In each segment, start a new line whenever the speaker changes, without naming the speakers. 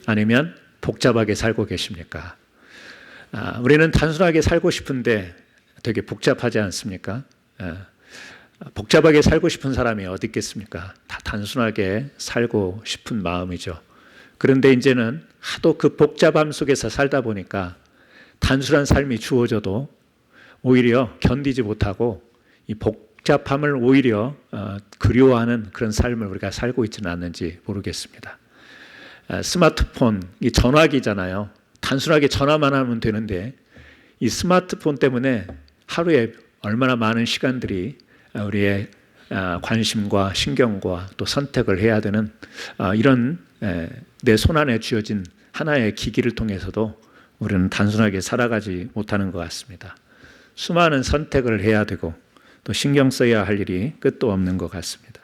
아니면 복잡하게 살고 계십니까? 우리는 단순하게 살고 싶은데 되게 복잡하지 않습니까? 복잡하게 살고 싶은 사람이 어디 있겠습니까? 다 단순하게 살고 싶은 마음이죠. 그런데 이제는 하도 그 복잡함 속에서 살다 보니까 단순한 삶이 주어져도 오히려 견디지 못하고 이 복잡함을 오히려 그리워하는 그런 삶을 우리가 살고 있지는 않는지 모르겠습니다. 스마트폰, 이 전화기잖아요. 단순하게 전화만 하면 되는데 이 스마트폰 때문에 하루에 얼마나 많은 시간들이 우리의 관심과 신경과 또 선택을 해야 되는 이런 내 손안에 쥐어진 하나의 기기를 통해서도 우리는 단순하게 살아가지 못하는 것 같습니다. 수많은 선택을 해야 되고 또 신경 써야 할 일이 끝도 없는 것 같습니다.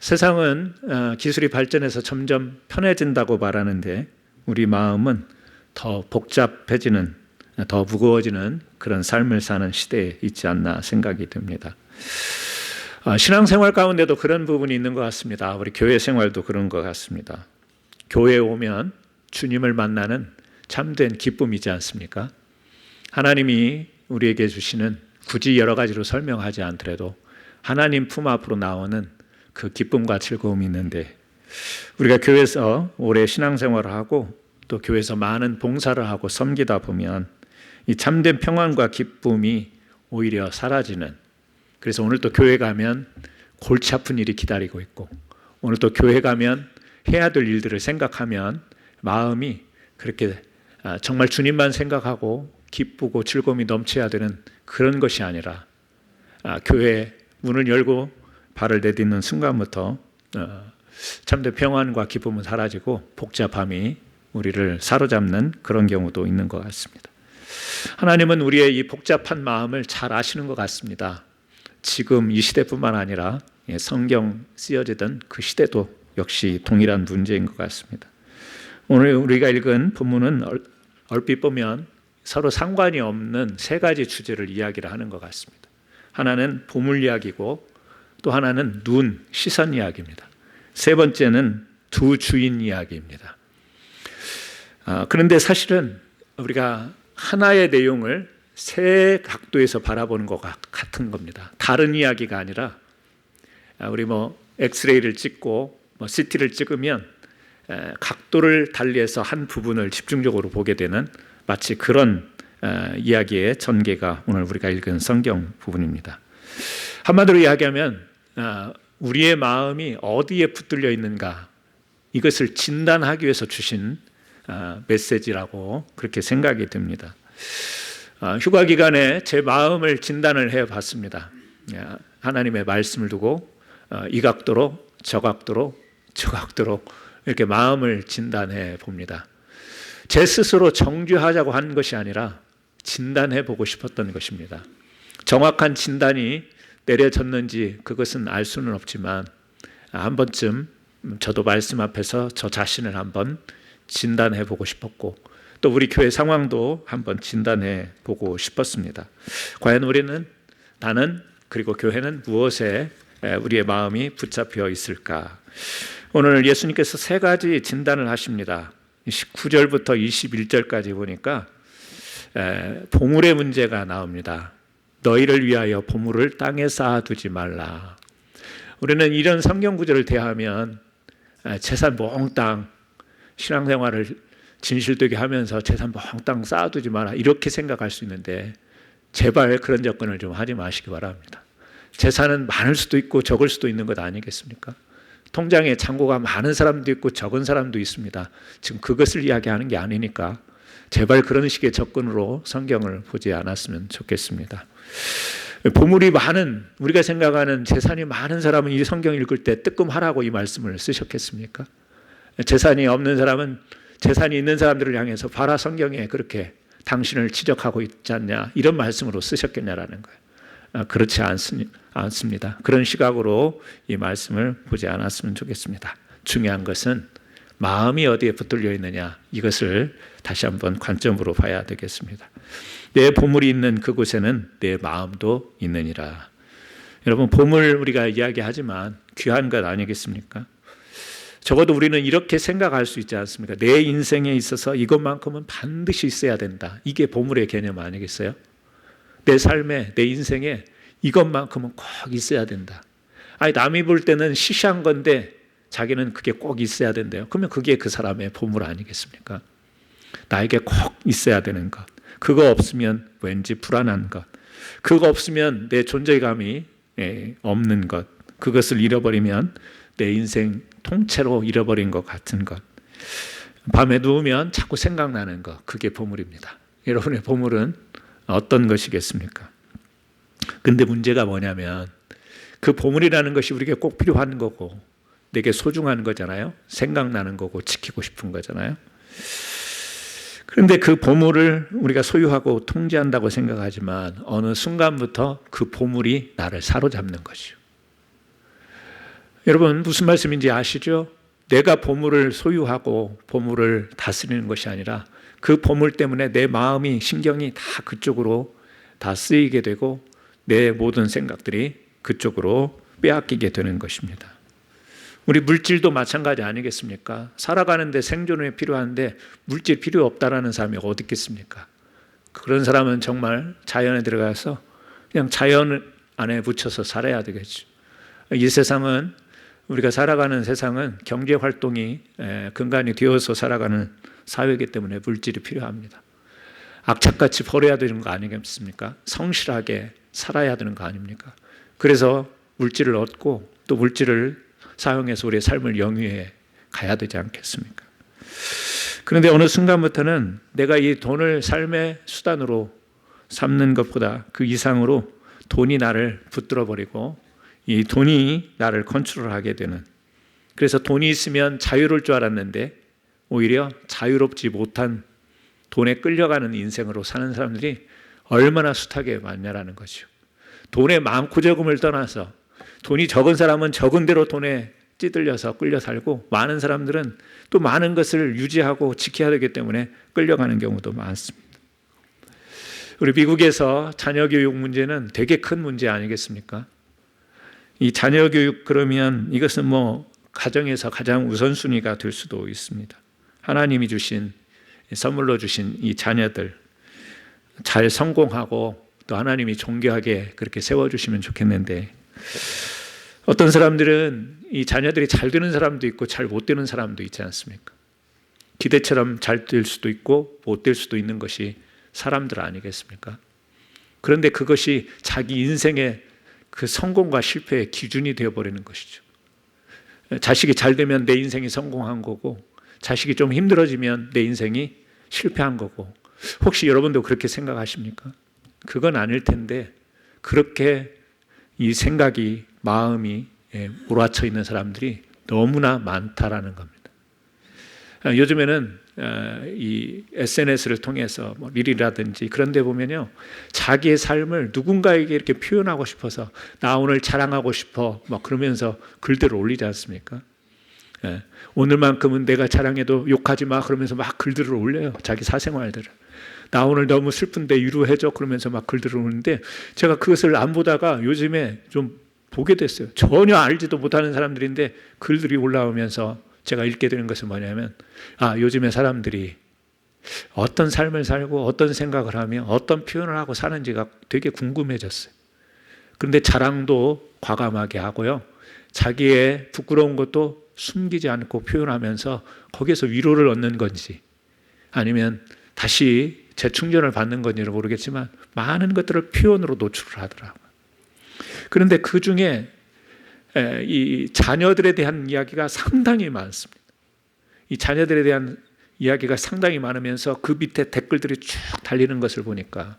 세상은 기술이 발전해서 점점 편해진다고 말하는데 우리 마음은 더 복잡해지는, 더 무거워지는 그런 삶을 사는 시대에 있지 않나 생각이 듭니다. 신앙생활 가운데도 그런 부분이 있는 것 같습니다. 우리 교회 생활도 그런 것 같습니다. 교회에 오면 주님을 만나는 참된 기쁨이지 않습니까? 하나님이 우리에게 주시는, 굳이 여러 가지로 설명하지 않더라도 하나님 품 앞으로 나오는 그 기쁨과 즐거움이 있는데, 우리가 교회에서 오래 신앙생활을 하고 또 교회에서 많은 봉사를 하고 섬기다 보면 이 참된 평안과 기쁨이 오히려 사라지는, 그래서 오늘 또 교회 가면 골치 아픈 일이 기다리고 있고, 오늘 또 교회 가면 해야 될 일들을 생각하면 마음이 그렇게 정말 주님만 생각하고 기쁘고 즐거움이 넘쳐야 되는 그런 것이 아니라 교회 문을 열고 발을 내딛는 순간부터 참된 평안과 기쁨은 사라지고 복잡함이 우리를 사로잡는 그런 경우도 있는 것 같습니다. 하나님은 우리의 이 복잡한 마음을 잘 아시는 것 같습니다. 지금 이 시대뿐만 아니라 성경 쓰여지던 그 시대도 역시 동일한 문제인 것 같습니다. 오늘 우리가 읽은 본문은 얼핏 보면 서로 상관이 없는 세 가지 주제를 이야기를 하는 것 같습니다. 하나는 보물 이야기고 또 하나는 눈, 시선 이야기입니다. 세 번째는 두 주인 이야기입니다. 그런데 사실은 우리가 하나의 내용을 세 각도에서 바라보는 것 같은 겁니다. 다른 이야기가 아니라 우리 엑스레이를 찍고 CT를 찍으면 각도를 달리해서 한 부분을 집중적으로 보게 되는 마치 그런 이야기의 전개가 오늘 우리가 읽은 성경 부분입니다. 한마디로 이야기하면 우리의 마음이 어디에 붙들려 있는가, 이것을 진단하기 위해서 주신 메시지라고 그렇게 생각이 듭니다. 휴가 기간에 제 마음을 진단을 해봤습니다. 하나님의 말씀을 두고 이 각도로 저 각도로 저 각도로 이렇게 마음을 진단해 봅니다. 제 스스로 정죄하자고 한 것이 아니라 진단해 보고 싶었던 것입니다. 정확한 진단이 내려졌는지 그것은 알 수는 없지만 한 번쯤 저도 말씀 앞에서 저 자신을 한번 진단해 보고 싶었고 또 우리 교회 상황도 한번 진단해 보고 싶었습니다. 과연 나는 그리고 교회는 무엇에 우리의 마음이 붙잡혀 있을까? 오늘 예수님께서 세 가지 진단을 하십니다. 19절부터 21절까지 보니까 보물의 문제가 나옵니다. 너희를 위하여 보물을 땅에 쌓아두지 말라. 우리는 이런 성경 구절을 대하면 재산 몽땅, 신앙생활을 진실되게 하면서 재산 몽땅 쌓아두지 마라 이렇게 생각할 수 있는데 제발 그런 접근을 좀 하지 마시기 바랍니다. 재산은 많을 수도 있고 적을 수도 있는 것 아니겠습니까? 통장에 잔고가 많은 사람도 있고 적은 사람도 있습니다. 지금 그것을 이야기하는 게 아니니까 제발 그런 식의 접근으로 성경을 보지 않았으면 좋겠습니다. 보물이 많은, 우리가 생각하는 재산이 많은 사람은 이 성경 읽을 때 뜨끔하라고 이 말씀을 쓰셨겠습니까? 재산이 없는 사람은 재산이 있는 사람들을 향해서 봐라 성경에 그렇게 당신을 지적하고 있지 않냐 이런 말씀으로 쓰셨겠냐라는 거예요. 그렇지 않습니다. 그런 시각으로 이 말씀을 보지 않았으면 좋겠습니다. 중요한 것은 마음이 어디에 붙들려 있느냐 이것을 다시 한번 관점으로 봐야 되겠습니다. 내 보물이 있는 그곳에는 내 마음도 있느니라. 여러분 보물 우리가 이야기하지만 귀한 것 아니겠습니까? 적어도 우리는 이렇게 생각할 수 있지 않습니까? 내 인생에 있어서 이것만큼은 반드시 있어야 된다. 이게 보물의 개념 아니겠어요? 내 삶에, 내 인생에 이것만큼은 꼭 있어야 된다. 아니, 남이 볼 때는 시시한 건데 자기는 그게 꼭 있어야 된대요. 그러면 그게 그 사람의 보물 아니겠습니까? 나에게 꼭 있어야 되는 것. 그거 없으면 왠지 불안한 것. 그거 없으면 내 존재감이 없는 것. 그것을 잃어버리면 내 인생 통째로 잃어버린 것 같은 것. 밤에 누우면 자꾸 생각나는 것. 그게 보물입니다. 여러분의 보물은 어떤 것이겠습니까? 근데 문제가 뭐냐면 그 보물이라는 것이 우리에게 꼭 필요한 거고 내게 소중한 거잖아요. 생각나는 거고 지키고 싶은 거잖아요. 그런데 그 보물을 우리가 소유하고 통제한다고 생각하지만 어느 순간부터 그 보물이 나를 사로잡는 것이죠. 여러분 무슨 말씀인지 아시죠? 내가 보물을 소유하고 보물을 다스리는 것이 아니라 그 보물 때문에 내 마음이 신경이 다 그쪽으로 다 쓰이게 되고 내 모든 생각들이 그쪽으로 빼앗기게 되는 것입니다. 우리 물질도 마찬가지 아니겠습니까? 살아가는데 생존에 필요한데 물질 필요 없다라는 사람이 어디 있겠습니까? 그런 사람은 정말 자연에 들어가서 그냥 자연 안에 묻혀서 살아야 되겠죠. 이 세상은 우리가 살아가는 세상은 경제 활동이 근간이 되어서 살아가는 사회이기 때문에 물질이 필요합니다. 악착같이 버려야 되는 거 아니겠습니까? 성실하게 살아야 되는 거 아닙니까? 그래서 물질을 얻고 또 물질을 사용해서 우리의 삶을 영위해 가야 되지 않겠습니까? 그런데 어느 순간부터는 내가 이 돈을 삶의 수단으로 삼는 것보다 그 이상으로 돈이 나를 붙들어 버리고 이 돈이 나를 컨트롤하게 되는, 그래서 돈이 있으면 자유로울 줄 알았는데 오히려 자유롭지 못한 돈에 끌려가는 인생으로 사는 사람들이 얼마나 숱하게 많냐라는 거죠. 돈에 많고 적음을 떠나서 돈이 적은 사람은 적은 대로 돈에 찌들려서 끌려 살고 많은 사람들은 또 많은 것을 유지하고 지켜야 되기 때문에 끌려가는 경우도 많습니다. 우리 미국에서 자녀 교육 문제는 되게 큰 문제 아니겠습니까? 이 자녀 교육 그러면 이것은 뭐 가정에서 가장 우선순위가 될 수도 있습니다. 하나님이 주신 선물로 주신 이 자녀들 잘 성공하고 또 하나님이 존귀하게 그렇게 세워주시면 좋겠는데 어떤 사람들은 이 자녀들이 잘 되는 사람도 있고 잘 못 되는 사람도 있지 않습니까? 기대처럼 잘 될 수도 있고 못 될 수도 있는 것이 사람들 아니겠습니까? 그런데 그것이 자기 인생의 그 성공과 실패의 기준이 되어버리는 것이죠. 자식이 잘 되면 내 인생이 성공한 거고 자식이 좀 힘들어지면 내 인생이 실패한 거고, 혹시 여러분도 그렇게 생각하십니까? 그건 아닐 텐데 그렇게 이 생각이 마음이 몰아쳐 있는 사람들이 너무나 많다라는 겁니다. 요즘에는 이 SNS를 통해서 뭐 릴이라든지 그런 데 보면요, 자기의 삶을 누군가에게 이렇게 표현하고 싶어서 나 오늘 자랑하고 싶어 막 그러면서 글들을 올리지 않습니까? 오늘만큼은 내가 자랑해도 욕하지 마 그러면서 막 글들을 올려요. 자기 사생활들을. 나 오늘 너무 슬픈데 위로해줘 그러면서 막 글들을 올리는데 제가 그것을 안 보다가 요즘에 좀 보게 됐어요. 전혀 알지도 못하는 사람들인데 글들이 올라오면서 제가 읽게 되는 것은 뭐냐면 요즘에 사람들이 어떤 삶을 살고 어떤 생각을 하며 어떤 표현을 하고 사는지가 되게 궁금해졌어요. 그런데 자랑도 과감하게 하고요, 자기의 부끄러운 것도 숨기지 않고 표현하면서 거기에서 위로를 얻는 건지 아니면 다시 재충전을 받는 건지는 모르겠지만 많은 것들을 표현으로 노출을 하더라고요. 그런데 그 중에 이 자녀들에 대한 이야기가 상당히 많습니다. 이 자녀들에 대한 이야기가 상당히 많으면서 그 밑에 댓글들이 쭉 달리는 것을 보니까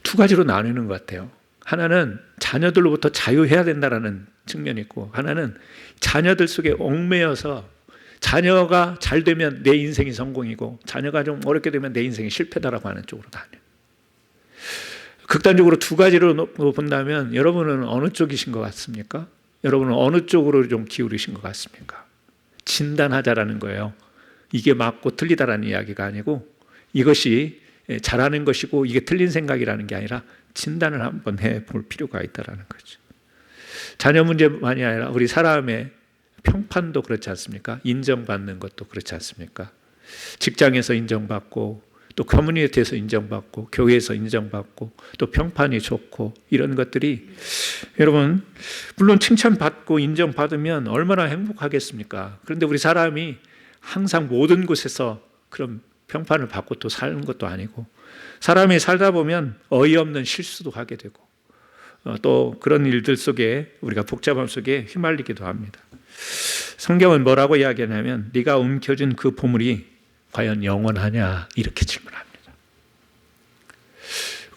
두 가지로 나누는 것 같아요. 하나는 자녀들로부터 자유해야 된다는 측면이 있고, 하나는 자녀들 속에 얽매여서 자녀가 잘 되면 내 인생이 성공이고 자녀가 좀 어렵게 되면 내 인생이 실패다라고 하는 쪽으로 나뉘어요. 극단적으로 두 가지로 본다면 여러분은 어느 쪽이신 것 같습니까? 여러분은 어느 쪽으로 좀 기울이신 것 같습니까? 진단하자라는 거예요. 이게 맞고 틀리다라는 이야기가 아니고 이것이 잘하는 것이고 이게 틀린 생각이라는 게 아니라 진단을 한번 해볼 필요가 있다는 거죠. 자녀 문제만이 아니라 우리 사람의 평판도 그렇지 않습니까? 인정받는 것도 그렇지 않습니까? 직장에서 인정받고 또 커뮤니티에서 인정받고 교회에서 인정받고 또 평판이 좋고 이런 것들이 여러분 물론 칭찬받고 인정받으면 얼마나 행복하겠습니까? 그런데 우리 사람이 항상 모든 곳에서 그런 평판을 받고 또 사는 것도 아니고 사람이 살다 보면 어이없는 실수도 하게 되고 또 그런 일들 속에 우리가 복잡함 속에 휘말리기도 합니다. 성경은 뭐라고 이야기하냐면 네가 움켜쥔 그 보물이 과연 영원하냐 이렇게 질문합니다.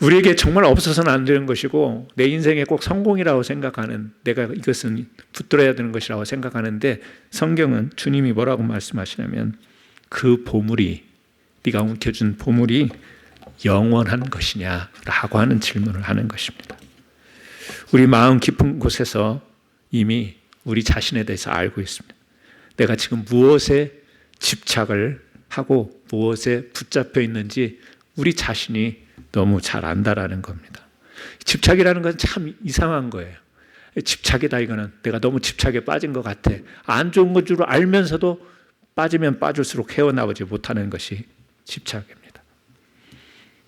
우리에게 정말 없어서는 안 되는 것이고 내 인생에 꼭 성공이라고 생각하는 내가 이것은 붙들어야 되는 것이라고 생각하는데 성경은 주님이 뭐라고 말씀하시냐면 그 보물이 네가 움켜준 보물이 영원한 것이냐라고 하는 질문을 하는 것입니다. 우리 마음 깊은 곳에서 이미 우리 자신에 대해서 알고 있습니다. 내가 지금 무엇에 집착을 하고 무엇에 붙잡혀 있는지 우리 자신이 너무 잘 안다라는 겁니다. 집착이라는 건 참 이상한 거예요. 집착이다 이거는 내가 너무 집착에 빠진 것 같아. 안 좋은 것 줄 알면서도 빠지면 빠질수록 헤어나오지 못하는 것이 집착입니다.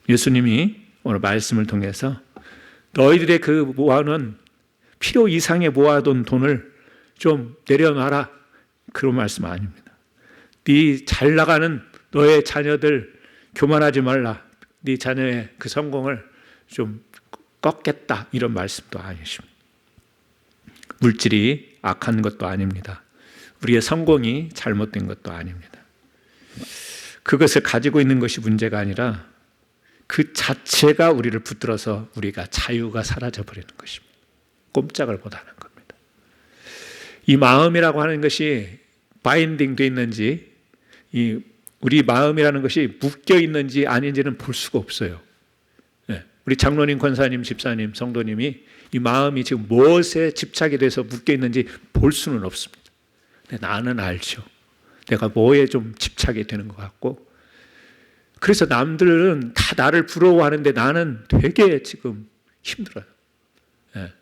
예수님이 오늘 말씀을 통해서 너희들의 그 모아놓은 필요 이상의 모아둔 돈을 좀 내려놔라 그런 말씀 아닙니다. 네 잘 나가는 너의 자녀들 교만하지 말라. 네 자녀의 그 성공을 좀 꺾겠다 이런 말씀도 아니십니다. 물질이 악한 것도 아닙니다. 우리의 성공이 잘못된 것도 아닙니다. 그것을 가지고 있는 것이 문제가 아니라 그 자체가 우리를 붙들어서 우리가 자유가 사라져 버리는 것입니다. 꼼짝을 못하는 겁니다. 이 마음이라고 하는 것이 바인딩 돼 있는지 우리 마음이라는 것이 묶여 있는지 아닌지는 볼 수가 없어요. 우리 장로님, 권사님, 집사님, 성도님이 이 마음이 지금 무엇에 집착이 돼서 묶여 있는지 볼 수는 없습니다. 근데 나는 알죠. 내가 뭐에 좀 집착이 되는 것 같고 그래서 남들은 다 나를 부러워하는데 나는 되게 지금 힘들어요.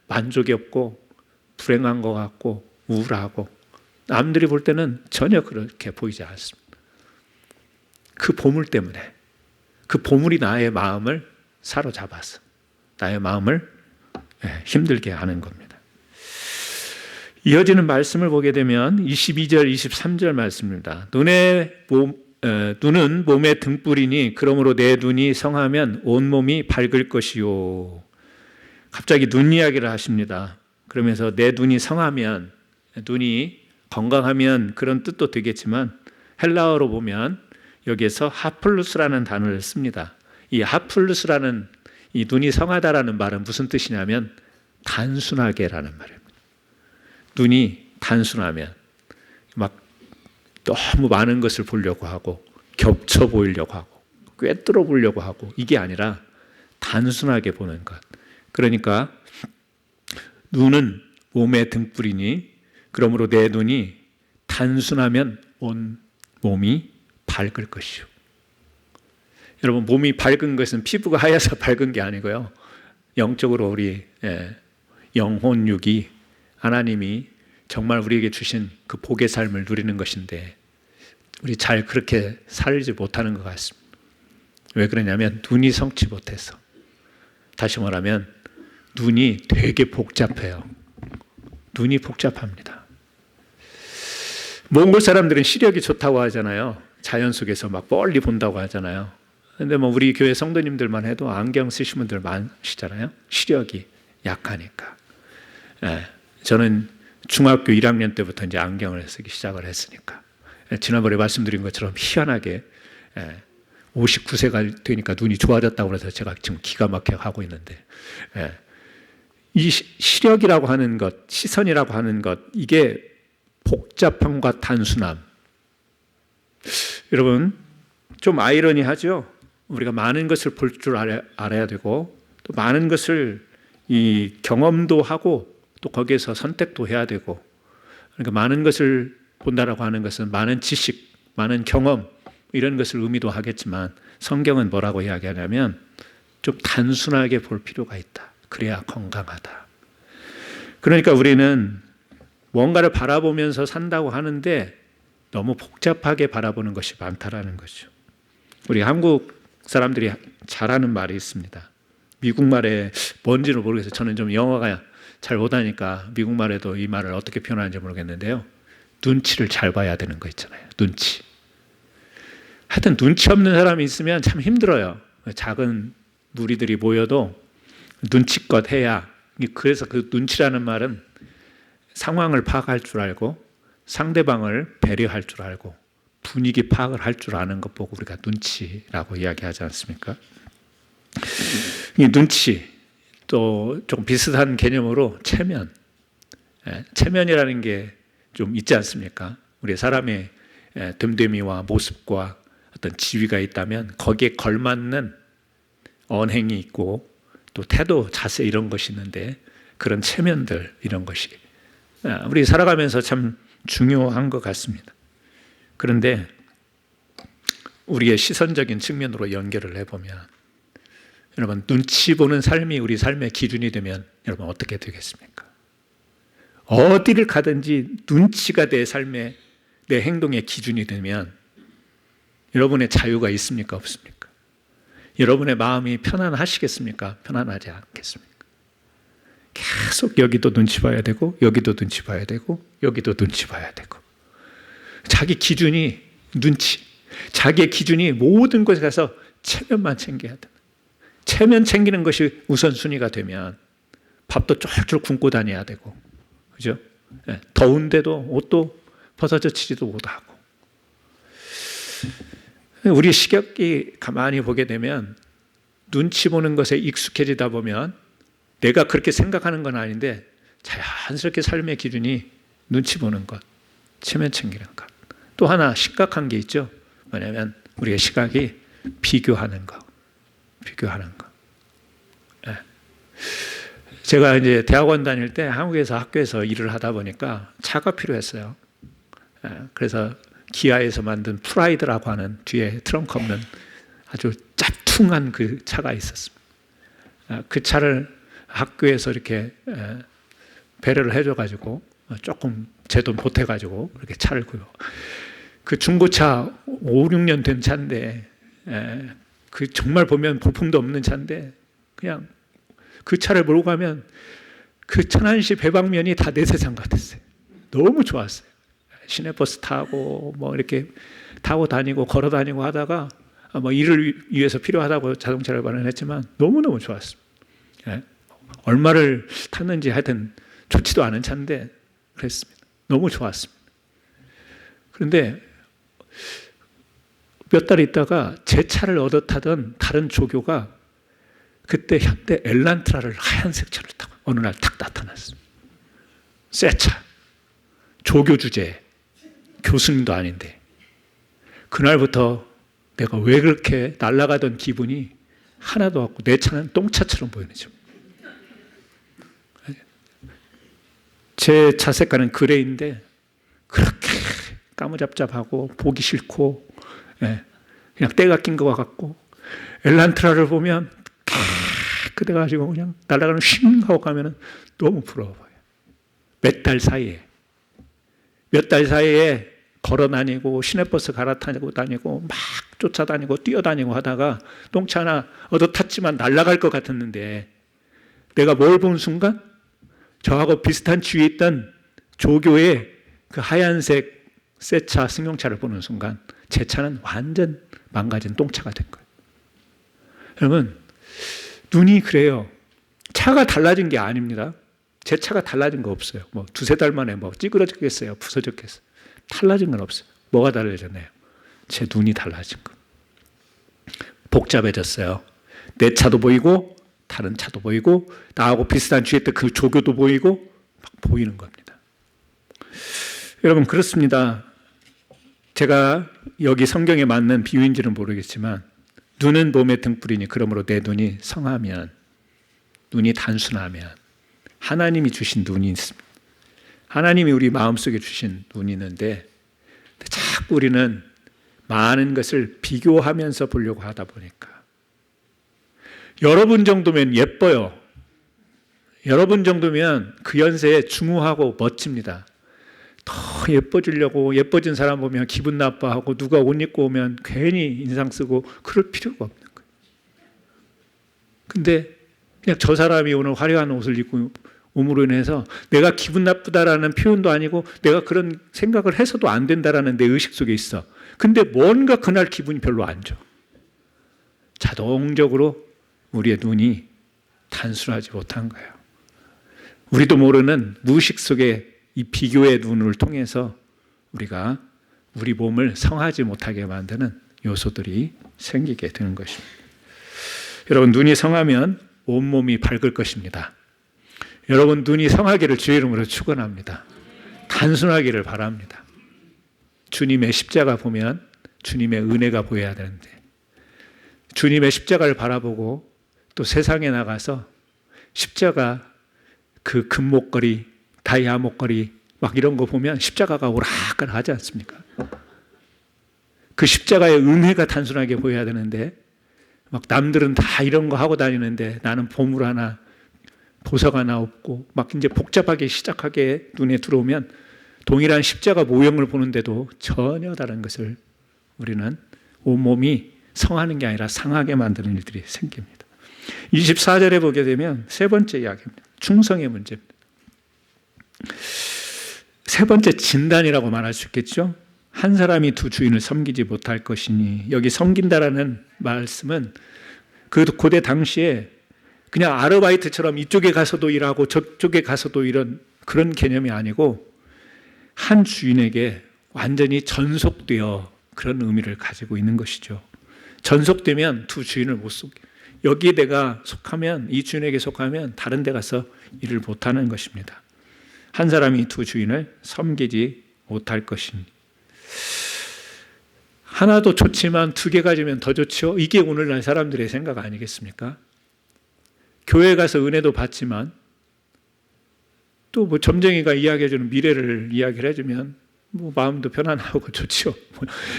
만족이 없고 불행한 것 같고 우울하고 남들이 볼 때는 전혀 그렇게 보이지 않습니다. 그 보물 때문에 그 보물이 나의 마음을 사로잡아서 나의 마음을 힘들게 하는 겁니다. 이어지는 말씀을 보게 되면 22절, 23절 말씀입니다. 눈은 몸의 등불이니 그러므로 내 눈이 성하면 온몸이 밝을 것이요. 갑자기 눈 이야기를 하십니다. 그러면서 내 눈이 성하면 눈이 건강하면 그런 뜻도 되겠지만 헬라어로 보면 여기에서 하플루스라는 단어를 씁니다. 이 하플루스라는 이 눈이 성하다라는 말은 무슨 뜻이냐면 단순하게라는 말입니다. 눈이 단순하면 막 너무 많은 것을 보려고 하고 겹쳐 보이려고 하고 꿰뚫어 보려고 하고 이게 아니라 단순하게 보는 것. 그러니까 눈은 몸의 등불이니 그러므로 내 눈이 단순하면 온 몸이 밝을 것이요. 여러분 몸이 밝은 것은 피부가 하얘서 밝은 게 아니고요. 영적으로 우리 영혼 육이 하나님이 정말 우리에게 주신 그 복의 삶을 누리는 것인데 우리 잘 그렇게 살지 못하는 것 같습니다. 왜 그러냐면 눈이 성치 못해서. 다시 말하면 눈이 되게 복잡해요. 눈이 복잡합니다. 몽골 사람들은 시력이 좋다고 하잖아요. 자연 속에서 막 멀리 본다고 하잖아요. 근데 뭐 우리 교회 성도님들만 해도 안경 쓰신 분들 많으시잖아요. 시력이 약하니까. 저는 중학교 1학년 때부터 이제 안경을 쓰기 시작을 했으니까. 지난번에 말씀드린 것처럼 희한하게 59세가 되니까 눈이 좋아졌다고 해서 제가 지금 기가 막히게 하고 있는데 이 시력이라고 하는 것, 시선이라고 하는 것 이게 복잡함과 단순함. 여러분 좀 아이러니하죠. 우리가 많은 것을 볼 줄 알아야 되고 또 많은 것을 이 경험도 하고 또 거기에서 선택도 해야 되고 그러니까 많은 것을 본다라고 하는 것은 많은 지식, 많은 경험 이런 것을 의미도 하겠지만 성경은 뭐라고 이야기하냐면 좀 단순하게 볼 필요가 있다. 그래야 건강하다. 그러니까 우리는 뭔가를 바라보면서 산다고 하는데 너무 복잡하게 바라보는 것이 많다라는 거죠. 우리 한국 사람들이 잘하는 말이 있습니다. 미국 말에 뭔지는 모르겠어요. 저는 좀 영어가 잘 못하니까 미국 말에도 이 말을 어떻게 표현하는지 모르겠는데요. 눈치를 잘 봐야 되는 거 있잖아요. 눈치. 하여튼 눈치 없는 사람이 있으면 참 힘들어요. 작은 무리들이 모여도 눈치껏 해야. 그래서 그 눈치라는 말은 상황을 파악할 줄 알고 상대방을 배려할 줄 알고 분위기 파악을 할 줄 아는 것 보고 우리가 눈치라고 이야기하지 않습니까? 이 눈치, 또 좀 비슷한 개념으로 체면. 체면이라는 게 좀 있지 않습니까? 우리 사람의 됨됨이와 모습과 어떤 지위가 있다면 거기에 걸맞는 언행이 있고 또 태도, 자세 이런 것이 있는데 그런 체면들 이런 것이 우리 살아가면서 참 중요한 것 같습니다. 그런데 우리의 시선적인 측면으로 연결을 해보면 여러분 눈치 보는 삶이 우리 삶의 기준이 되면 여러분 어떻게 되겠습니까? 어디를 가든지 눈치가 내 삶의 내 행동의 기준이 되면 여러분의 자유가 있습니까? 없습니까? 여러분의 마음이 편안하시겠습니까? 편안하지 않겠습니까? 계속 여기도 눈치 봐야 되고 여기도 눈치 봐야 되고 여기도 눈치 봐야 되고 자기 기준이 눈치, 자기의 기준이 모든 곳에 가서 체면만 챙겨야 돼. 체면 챙기는 것이 우선순위가 되면 밥도 쫄쫄 굶고 다녀야 되고 그죠? 더운데도 옷도 벗어젖히지도 못하고 우리 시각이 가만히 보게 되면 눈치 보는 것에 익숙해지다 보면 내가 그렇게 생각하는 건 아닌데 자연스럽게 삶의 기준이 눈치 보는 것, 체면 챙기는 것. 또 하나 심각한 게 있죠. 뭐냐면 우리의 시각이 비교하는 것. 비교하는 것. 제가 이제 대학원 다닐 때 한국에서 학교에서 일을 하다 보니까 차가 필요했어요. 그래서 기아에서 만든 프라이드라고 하는 뒤에 트렁크 없는 아주 짭퉁한 그 차가 있었습니다. 그 차를 학교에서 이렇게 배려를 해줘가지고 조금 제 돈 보태가지고 이렇게 차를 구요. 그 중고차 5, 6년 된 차인데 그 정말 보면 볼품도 없는 차인데 그냥 그 차를 몰고 가면 그 천안시 배방면이 다 내 세상 같았어요. 너무 좋았어요. 시내버스 타고 뭐 이렇게 타고 다니고 걸어 다니고 하다가 뭐 일을 위해서 필요하다고 자동차를 마련했지만 너무너무 좋았습니다. 얼마를 탔는지 하여튼 좋지도 않은 차인데 그랬습니다. 너무 좋았습니다. 그런데 몇 달 있다가 제 차를 얻어 타던 다른 조교가 그때 현대 엘란트라를 하얀색 차를 타고 어느 날 탁 나타났습니다. 새 차, 조교 주제, 교수님도 아닌데 그날부터 내가 왜 그렇게 날아가던 기분이 하나도 없고 내 차는 똥차처럼 보이는 죠. 제 차 색깔은 그레이인데 그렇게 까무잡잡하고 보기 싫고 그냥 때가 낀 것 같고 엘란트라를 보면 깨끗해가지고 그냥 날아가는 슝 하고 가면 너무 부러워 보여요. 몇 달 사이에 걸어 다니고 시내버스 갈아타고 다니고 막 쫓아다니고 뛰어다니고 하다가 똥차 하나 얻어 탔지만 날아갈 것 같았는데 내가 뭘 본 순간 저하고 비슷한 지위에 있던 조교의 그 하얀색 새 차 승용차를 보는 순간 제 차는 완전 망가진 똥차가 된 거예요. 여러분 눈이 그래요. 차가 달라진 게 아닙니다. 제 차가 달라진 거 없어요. 뭐 두세 달 만에 뭐 찌그러졌겠어요. 부서졌겠어요. 달라진 건 없어요. 뭐가 달라졌나요? 제 눈이 달라진 거. 복잡해졌어요. 내 차도 보이고 다른 차도 보이고 나하고 비슷한 주위에 있던 그 조교도 보이고 막 보이는 겁니다. 여러분 그렇습니다. 제가 여기 성경에 맞는 비유인지는 모르겠지만 눈은 몸의 등불이니 그러므로 내 눈이 성하면 눈이 단순하면 하나님이 주신 눈이 있습니다. 하나님이 우리 마음속에 주신 눈이 있는데 자꾸 우리는 많은 것을 비교하면서 보려고 하다 보니까 여러분 정도면 예뻐요. 여러분 정도면 그 연세에 중후하고 멋집니다. 더 예뻐지려고 예뻐진 사람 보면 기분 나빠하고 누가 옷 입고 오면 괜히 인상 쓰고 그럴 필요가 없는 거예요. 근데 그냥 저 사람이 오늘 화려한 옷을 입고 옴으로 인해서 내가 기분 나쁘다라는 표현도 아니고 내가 그런 생각을 해서도 안 된다라는 내 의식 속에 있어. 근데 뭔가 그날 기분이 별로 안 좋아. 자동적으로 우리의 눈이 단순하지 못한 거예요. 우리도 모르는 무의식 속에 이 비교의 눈을 통해서 우리가 우리 몸을 성하지 못하게 만드는 요소들이 생기게 되는 것입니다. 여러분, 눈이 성하면 온몸이 밝을 것입니다. 여러분, 눈이 성하기를 주의 이름으로 축원합니다. 단순하기를 바랍니다. 주님의 십자가 보면 주님의 은혜가 보여야 되는데 주님의 십자가를 바라보고 또 세상에 나가서 십자가 그 금목걸이, 다이아 목걸이 막 이런 거 보면 십자가가 오락가락하지 않습니까? 그 십자가의 은혜가 단순하게 보여야 되는데 막 남들은 다 이런 거 하고 다니는데 나는 보물 하나, 보석 하나 없고 막 이제 복잡하게 시작하게 눈에 들어오면 동일한 십자가 모형을 보는데도 전혀 다른 것을 우리는 온몸이 성하는 게 아니라 상하게 만드는 일들이 생깁니다. 24절에 보게 되면 세 번째 이야기입니다. 충성의 문제입니다. 세 번째 진단이라고 말할 수 있겠죠. 한 사람이 두 주인을 섬기지 못할 것이니, 여기 섬긴다라는 말씀은 그 고대 당시에 그냥 아르바이트처럼 이쪽에 가서도 일하고 저쪽에 가서도 이런 그런 개념이 아니고 한 주인에게 완전히 전속되어 그런 의미를 가지고 있는 것이죠. 전속되면 두 주인을 못 속여. 여기에 내가 속하면, 이 주인에게 속하면 다른 데 가서 일을 못하는 것입니다. 한 사람이 두 주인을 섬기지 못할 것이니. 하나도 좋지만 두 개 가지면 더 좋죠. 이게 오늘날 사람들의 생각 아니겠습니까? 교회 가서 은혜도 받지만 또 뭐 점쟁이가 이야기해주는 미래를 이야기를 해주면 뭐 마음도 편안하고 좋죠.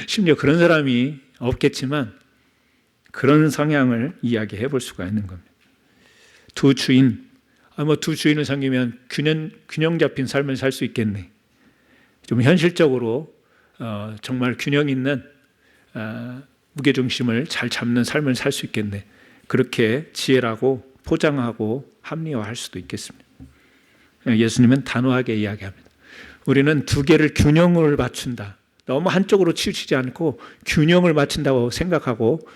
심지어 그런 사람이 없겠지만 그런 성향을 이야기해 볼 수가 있는 겁니다. 두 주인, 두 주인을 섬기면 균형 잡힌 삶을 살 수 있겠네. 좀 현실적으로 정말 균형 있는 무게중심을 잘 잡는 삶을 살 수 있겠네. 그렇게 지혜라고 포장하고 합리화할 수도 있겠습니다. 예수님은 단호하게 이야기합니다. 우리는 두 개를 균형을 맞춘다. 너무 한쪽으로 치우치지 않고 균형을 맞춘다고 생각하고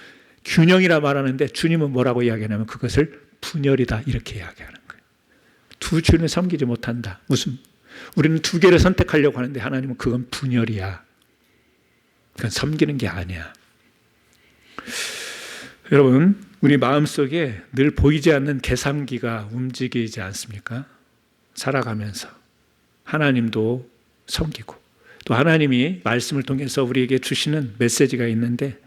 균형이라 말하는데 주님은 뭐라고 이야기하냐면 그것을 분열이다 이렇게 이야기하는 거예요. 두 주인을 섬기지 못한다. 우리는 두 개를 선택하려고 하는데 하나님은 그건 분열이야. 그건 섬기는 게 아니야. 여러분, 우리 마음속에 늘 보이지 않는 계산기가 움직이지 않습니까? 살아가면서 하나님도 섬기고 또 하나님이 말씀을 통해서 우리에게 주시는 메시지가 있는데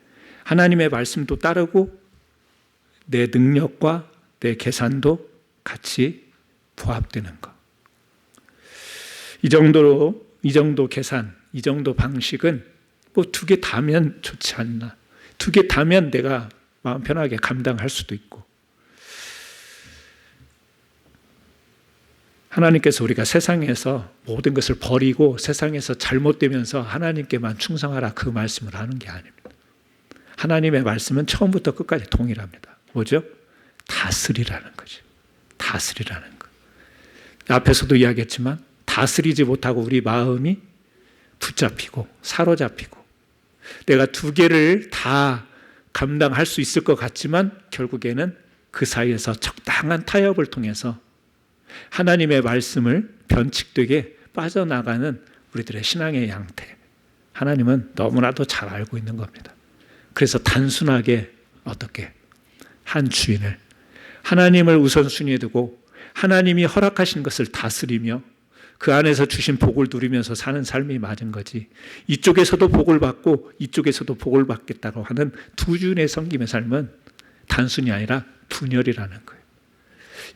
하나님의 말씀도 따르고 내 능력과 내 계산도 같이 부합되는 것. 이 정도 계산, 이 정도 방식은 뭐 두 개 다면 좋지 않나. 두 개 다면 내가 마음 편하게 감당할 수도 있고. 하나님께서 우리가 세상에서 모든 것을 버리고 세상에서 잘못되면서 하나님께만 충성하라 그 말씀을 하는 게 아닙니다. 하나님의 말씀은 처음부터 끝까지 동일합니다. 뭐죠? 다스리라는 거죠. 다스리라는 거. 앞에서도 이야기했지만 다스리지 못하고 우리 마음이 붙잡히고 사로잡히고 내가 두 개를 다 감당할 수 있을 것 같지만 결국에는 그 사이에서 적당한 타협을 통해서 하나님의 말씀을 변칙되게 빠져나가는 우리들의 신앙의 양태. 하나님은 너무나도 잘 알고 있는 겁니다. 그래서 단순하게 어떻게 한 주인을 하나님을 우선순위에 두고 하나님이 허락하신 것을 다스리며 그 안에서 주신 복을 누리면서 사는 삶이 맞은 거지. 이쪽에서도 복을 받고 이쪽에서도 복을 받겠다고 하는 두 주인의 섬김의 삶은 단순히 아니라 분열이라는 거예요.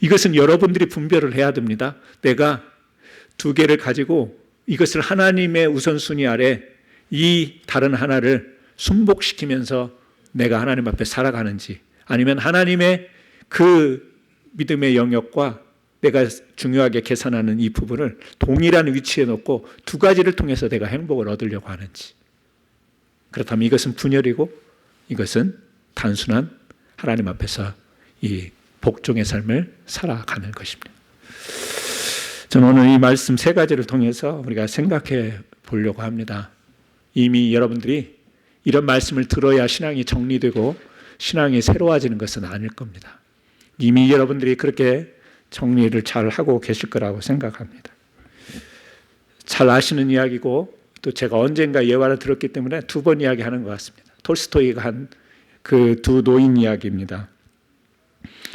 이것은 여러분들이 분별을 해야 됩니다. 내가 두 개를 가지고 이것을 하나님의 우선순위 아래 이 다른 하나를 순복시키면서 내가 하나님 앞에 살아가는지 아니면 하나님의 그 믿음의 영역과 내가 중요하게 계산하는 이 부분을 동일한 위치에 놓고 두 가지를 통해서 내가 행복을 얻으려고 하는지. 그렇다면 이것은 분열이고 이것은 단순한 하나님 앞에서 이 복종의 삶을 살아가는 것입니다. 저는 오늘 이 말씀 세 가지를 통해서 우리가 생각해 보려고 합니다. 이미 여러분들이 이런 말씀을 들어야 신앙이 정리되고 신앙이 새로워지는 것은 아닐 겁니다. 이미 여러분들이 그렇게 정리를 잘 하고 계실 거라고 생각합니다. 잘 아시는 이야기고 또 제가 언젠가 예화를 들었기 때문에 두 번 이야기하는 것 같습니다. 톨스토이가 한 그 두 노인 이야기입니다.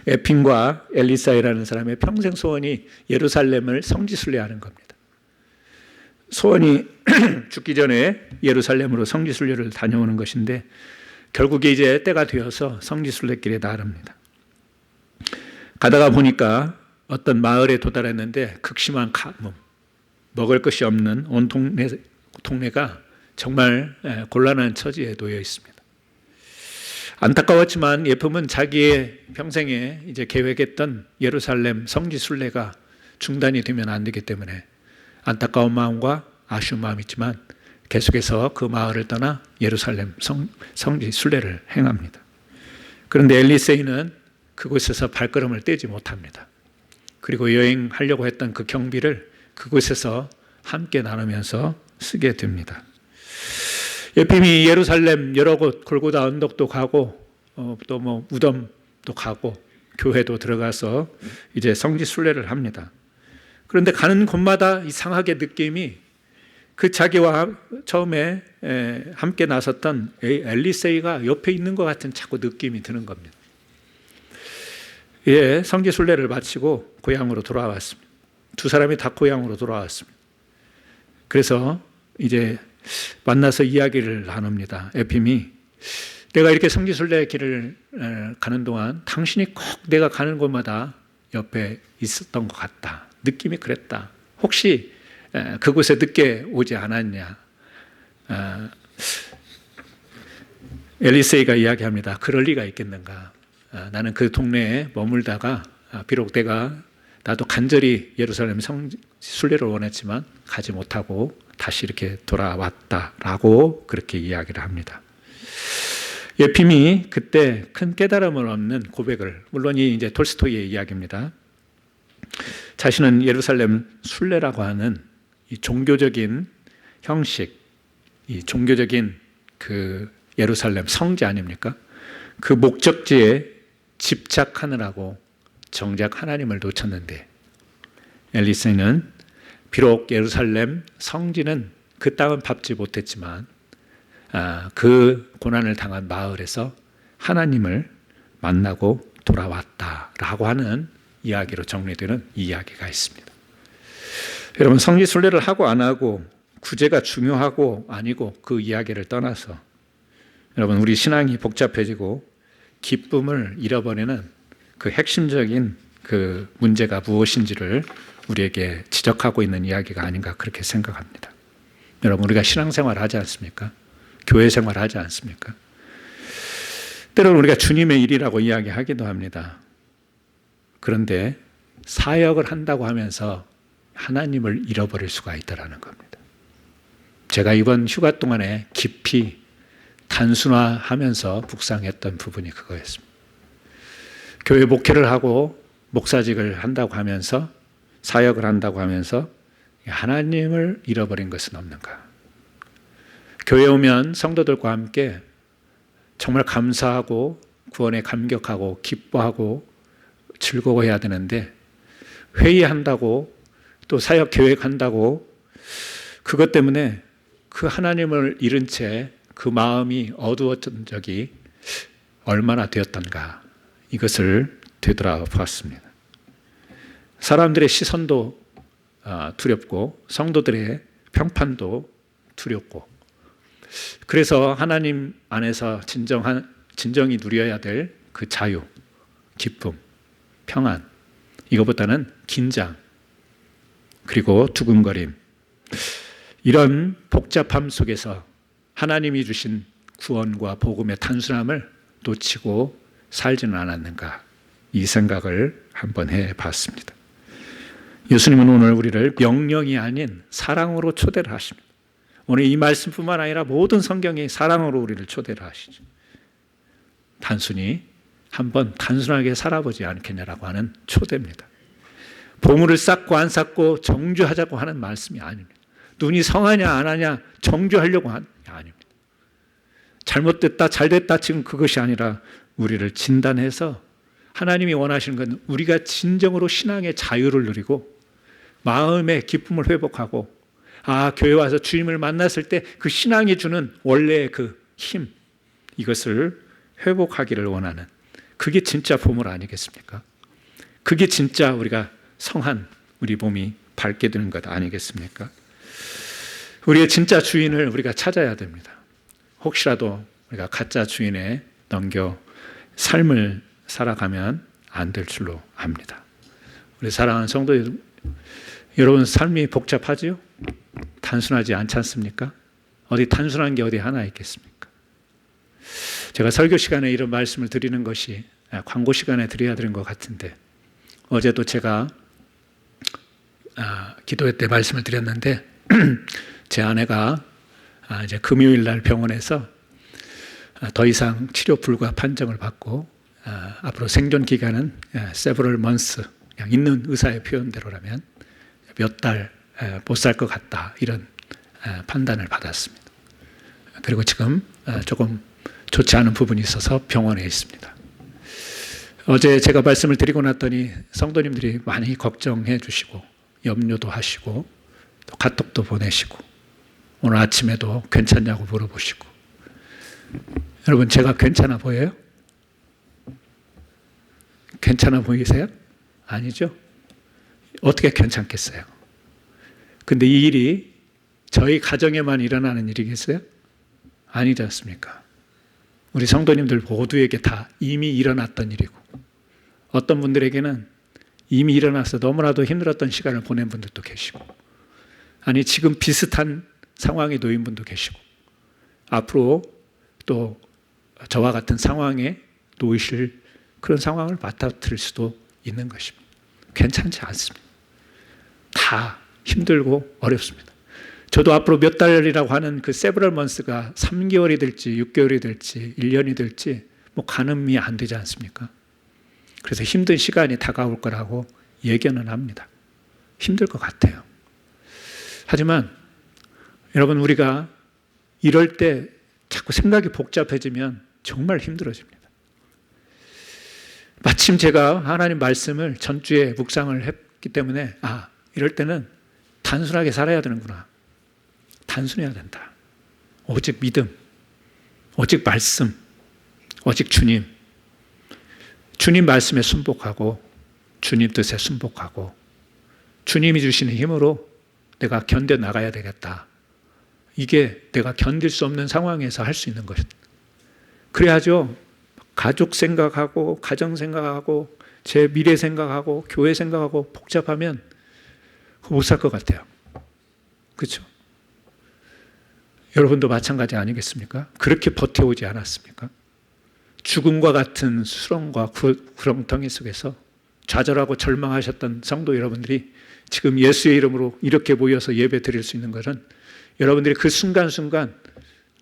에핀과 엘리사이라는 사람의 평생 소원이 예루살렘을 성지순례하는 겁니다. 소원이 죽기 전에 예루살렘으로 성지순례를 다녀오는 것인데 결국에 이제 때가 되어서 성지순례길에 나릅니다. 가다가 보니까 어떤 마을에 도달했는데 극심한 가뭄, 먹을 것이 없는 온 동네가 정말 곤란한 처지에 놓여 있습니다. 안타까웠지만 예품은 자기의 평생에 이제 계획했던 예루살렘 성지 순례가 중단이 되면 안 되기 때문에 안타까운 마음과 아쉬운 마음이 있지만 계속해서 그 마을을 떠나 예루살렘 성지 순례를 행합니다. 그런데 엘리세이는 그곳에서 발걸음을 떼지 못합니다. 그리고 여행하려고 했던 그 경비를 그곳에서 함께 나누면서 쓰게 됩니다. 예품이 예루살렘 여러 곳 골고다 언덕도 가고 또 뭐 무덤도 가고 교회도 들어가서 이제 성지 순례를 합니다. 그런데 가는 곳마다 이상하게 느낌이 그 자기와 처음에 함께 나섰던 엘리세이가 옆에 있는 것 같은 자꾸 느낌이 드는 겁니다. 예, 성지 순례를 마치고 고향으로 돌아왔습니다. 두 사람이 다 고향으로 돌아왔습니다. 그래서 이제 만나서 이야기를 나눕니다. 에핌이 내가 이렇게 성지순례 길을 가는 동안 당신이 꼭 내가 가는 곳마다 옆에 있었던 것 같다. 느낌이 그랬다. 혹시 그곳에 늦게 오지 않았냐. 엘리세이가 이야기합니다. 그럴 리가 있겠는가. 나는 그 동네에 머물다가 비록 나도 간절히 예루살렘 순례를 원했지만 가지 못하고 다시 이렇게 돌아왔다라고 그렇게 이야기를 합니다. 예핌이 그때 큰 깨달음을 얻는 고백을, 물론 이 이제 톨스토이의 이야기입니다. 자신은 예루살렘 순례라고 하는 이 종교적인 형식, 이 종교적인 그 예루살렘 성지 아닙니까? 그 목적지에 집착하느라고 정작 하나님을 놓쳤는데 엘리세이는 비록 예루살렘 성지는 그 땅은 밟지 못했지만 그 고난을 당한 마을에서 하나님을 만나고 돌아왔다라고 하는 이야기로 정리되는 이야기가 있습니다. 여러분, 성지 순례를 하고 안 하고 구제가 중요하고 아니고 그 이야기를 떠나서 여러분, 우리 신앙이 복잡해지고 기쁨을 잃어버리는 그 핵심적인 그 문제가 무엇인지를 우리에게 지적하고 있는 이야기가 아닌가 그렇게 생각합니다. 여러분, 우리가 신앙생활 하지 않습니까? 교회 생활 하지 않습니까? 때로는 우리가 주님의 일이라고 이야기하기도 합니다. 그런데 사역을 한다고 하면서 하나님을 잃어버릴 수가 있다는 겁니다. 제가 이번 휴가 동안에 깊이 단순화하면서 묵상했던 부분이 그거였습니다. 교회 목회를 하고 목사직을 한다고 하면서 사역을 한다고 하면서 하나님을 잃어버린 것은 없는가? 교회에 오면 성도들과 함께 정말 감사하고 구원에 감격하고 기뻐하고 즐거워해야 되는데 회의한다고 또 사역 계획한다고 그것 때문에 그 하나님을 잃은 채 그 마음이 어두웠던 적이 얼마나 되었던가 이것을 되돌아보았습니다. 사람들의 시선도 두렵고 성도들의 평판도 두렵고 그래서 하나님 안에서 진정이 누려야 될 그 자유, 기쁨, 평안 이것보다는 긴장 그리고 두근거림 이런 복잡함 속에서 하나님이 주신 구원과 복음의 단순함을 놓치고 살지는 않았는가 이 생각을 한번 해봤습니다. 예수님은 오늘 우리를 명령이 아닌 사랑으로 초대를 하십니다. 오늘 이 말씀뿐만 아니라 모든 성경이 사랑으로 우리를 초대를 하시죠. 단순히 한번 단순하게 살아보지 않겠냐라고 하는 초대입니다. 보물을 쌓고 안 쌓고 정죄하자고 하는 말씀이 아닙니다. 눈이 성하냐 안 하냐 정죄하려고 하는 게 아닙니다. 잘못됐다 잘됐다 지금 그것이 아니라 우리를 진단해서 하나님이 원하시는 건 우리가 진정으로 신앙의 자유를 누리고 마음의 기쁨을 회복하고 교회 와서 주님을 만났을 때 그 신앙이 주는 원래의 그 힘, 이것을 회복하기를 원하는, 그게 진짜 보물 아니겠습니까? 그게 진짜 우리가 성한 우리 몸이 밝게 되는 것 아니겠습니까? 우리의 진짜 주인을 우리가 찾아야 됩니다. 혹시라도 우리가 가짜 주인에 넘겨 삶을 살아가면 안 될 줄로 압니다. 우리 사랑하는 성도 여러분, 삶이 복잡하지요? 단순하지 않지 않습니까? 어디 단순한 게 어디 하나 있겠습니까? 제가 설교 시간에 이런 말씀을 드리는 것이 광고 시간에 드려야 되는 것 같은데, 어제도 제가 기도회 때 말씀을 드렸는데 제 아내가 이제 금요일 날 병원에서 더 이상 치료 불가 판정을 받고 앞으로 생존 기간은 several months, 그냥 있는 의사의 표현대로라면 몇 달 못 살 것 같다, 이런 판단을 받았습니다. 그리고 지금 조금 좋지 않은 부분이 있어서 병원에 있습니다. 어제 제가 말씀을 드리고 났더니 성도님들이 많이 걱정해 주시고 염려도 하시고 또 카톡도 보내시고 오늘 아침에도 괜찮냐고 물어보시고. 여러분, 제가 괜찮아 보여요? 괜찮아 보이세요? 아니죠? 어떻게 괜찮겠어요? 근데 이 일이 저희 가정에만 일어나는 일이겠어요? 아니지 않습니까? 우리 성도님들 모두에게 다 이미 일어났던 일이고, 어떤 분들에게는 이미 일어나서 너무나도 힘들었던 시간을 보낸 분들도 계시고, 아니 지금 비슷한 상황에 놓인 분도 계시고, 앞으로 또 저와 같은 상황에 놓이실 그런 상황을 맞닥뜨릴 수도 있는 것입니다. 괜찮지 않습니다. 다 힘들고 어렵습니다. 저도 앞으로 몇 달이라고 하는 그 several months가 3개월이 될지 6개월이 될지 1년이 될지 뭐 가늠이 안 되지 않습니까? 그래서 힘든 시간이 다가올 거라고 예견은 합니다. 힘들 것 같아요. 하지만 여러분, 우리가 이럴 때 자꾸 생각이 복잡해지면 정말 힘들어집니다. 마침 제가 하나님 말씀을 전주에 묵상을 했기 때문에 이럴 때는 단순하게 살아야 되는구나. 단순해야 된다. 오직 믿음, 오직 말씀, 오직 주님. 주님 말씀에 순복하고 주님 뜻에 순복하고 주님이 주시는 힘으로 내가 견뎌나가야 되겠다. 이게 내가 견딜 수 없는 상황에서 할 수 있는 것이다. 그래야죠. 가족 생각하고 가정 생각하고 제 미래 생각하고 교회 생각하고 복잡하면 못 살 것 같아요. 그렇죠? 여러분도 마찬가지 아니겠습니까? 그렇게 버텨오지 않았습니까? 죽음과 같은 수렁과 구렁텅이 속에서 좌절하고 절망하셨던 성도 여러분들이 지금 예수의 이름으로 이렇게 모여서 예배 드릴 수 있는 것은 여러분들이 그 순간순간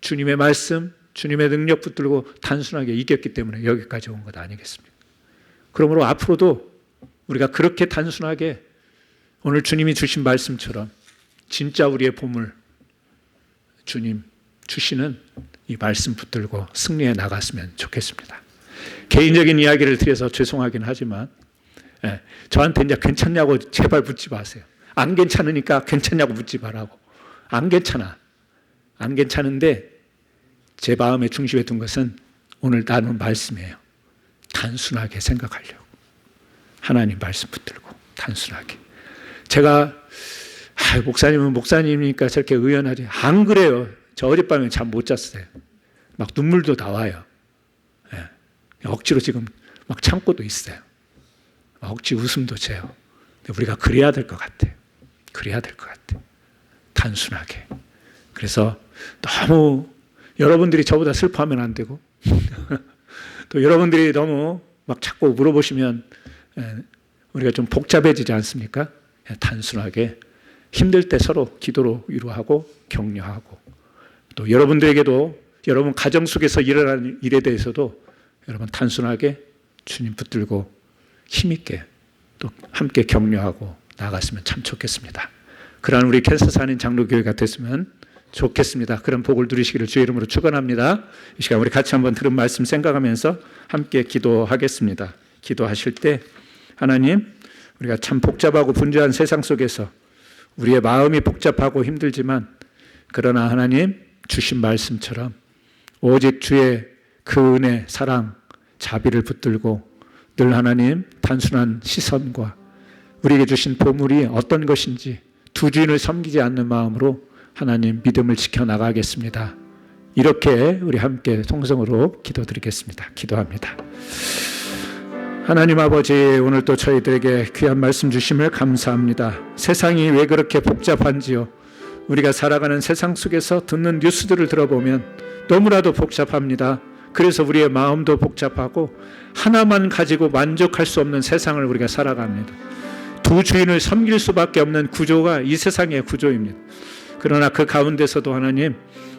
주님의 말씀, 주님의 능력 붙들고 단순하게 이겼기 때문에 여기까지 온 것 아니겠습니까? 그러므로 앞으로도 우리가 그렇게 단순하게 오늘 주님이 주신 말씀처럼 진짜 우리의 보물, 주님 주시는 이 말씀 붙들고 승리해 나갔으면 좋겠습니다. 개인적인 이야기를 드려서 죄송하긴 하지만 저한테 이제 괜찮냐고 제발 묻지 마세요. 안 괜찮으니까 괜찮냐고 묻지 말라고. 안 괜찮아. 안 괜찮은데 제 마음의 중심에 둔 것은 오늘 나눈 말씀이에요. 단순하게 생각하려고. 하나님 말씀 붙들고 단순하게. 제가 목사님은 목사님이니까 저렇게 의연하지. 안 그래요. 저 어젯밤에 잠 못 잤어요. 막 눈물도 나와요. 억지로 지금 막 참고도 있어요. 억지 웃음도 져요. 근데 우리가 그래야 될 것 같아요. 그래야 될 것 같아요. 단순하게. 그래서 너무 여러분들이 저보다 슬퍼하면 안 되고 또 여러분들이 너무 막 자꾸 물어보시면 우리가 좀 복잡해지지 않습니까? 단순하게 힘들 때 서로 기도로 위로하고 격려하고, 또 여러분들에게도 여러분 가정 속에서 일어나는 일에 대해서도 여러분 단순하게 주님 붙들고 힘있게 또 함께 격려하고 나아갔으면 참 좋겠습니다. 그러한 우리 캔사스 한인 장로교회가 됐으면 좋겠습니다. 그런 복을 누리시기를 주의 이름으로 축원합니다. 이 시간 우리 같이 한번 들은 말씀 생각하면서 함께 기도하겠습니다. 기도하실 때 하나님, 우리가 참 복잡하고 분주한 세상 속에서 우리의 마음이 복잡하고 힘들지만, 그러나 하나님 주신 말씀처럼 오직 주의 그 은혜, 사랑, 자비를 붙들고 늘 하나님 단순한 시선과 우리에게 주신 보물이 어떤 것인지 두 주인을 섬기지 않는 마음으로 하나님 믿음을 지켜나가겠습니다. 이렇게 우리 함께 통성으로 기도드리겠습니다. 기도합니다. 하나님 아버지, 오늘 또 저희들에게 귀한 말씀 주심을 감사합니다. 세상이 왜 그렇게 복잡한지요. 우리가 살아가는 세상 속에서 듣는 뉴스들을 들어보면 너무나도 복잡합니다. 그래서 우리의 마음도 복잡하고 하나만 가지고 만족할 수 없는 세상을 우리가 살아갑니다. 두 주인을 섬길 수밖에 없는 구조가 이 세상의 구조입니다. 그러나 그 가운데서도 하나님,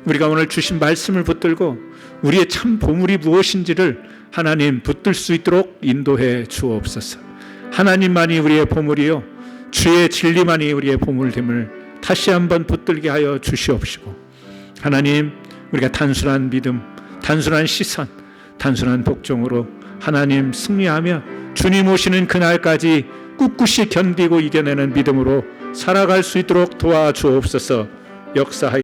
우리가 오늘 주신 말씀을 붙들고 우리의 참 보물이 무엇인지를 하나님 붙들 수 있도록 인도해 주옵소서. 하나님만이 우리의 보물이요, 주의 진리만이 우리의 보물됨을 다시 한번 붙들게 하여 주시옵시고, 하나님, 우리가 단순한 믿음, 단순한 시선, 단순한 복종으로 하나님 승리하며 주님 오시는 그날까지 꿋꿋이 견디고 이겨내는 믿음으로 살아갈 수 있도록 도와주옵소서. 역사하여